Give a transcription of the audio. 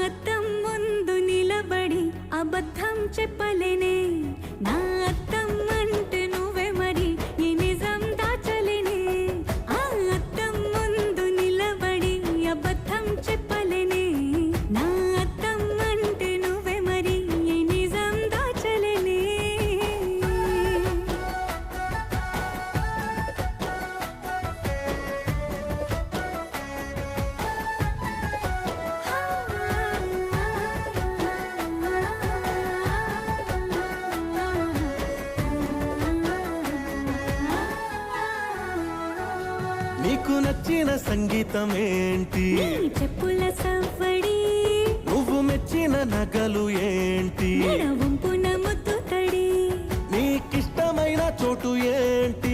అద్దం ముందు నిలబడి అబద్ధం చెప్పలేనే నా అద్దం అంటే నువ్వే మరి ఈ నిజం దాచలేనే ఆ అద్దం ముందు నిలబడి అబద్ధం చెప్పలేనే నా అద్దం అంటే నువ్వే మరి ఈ నిజం దాచలేనే నీకు నచ్చిన సంగీతం ఏంటి నీ చెప్పుల సవ్వడి నువ్వు మెచ్చిన నగలు ఏంటి వంపున ముద్దు తడి నీకిష్టమైన చోటు ఏంటి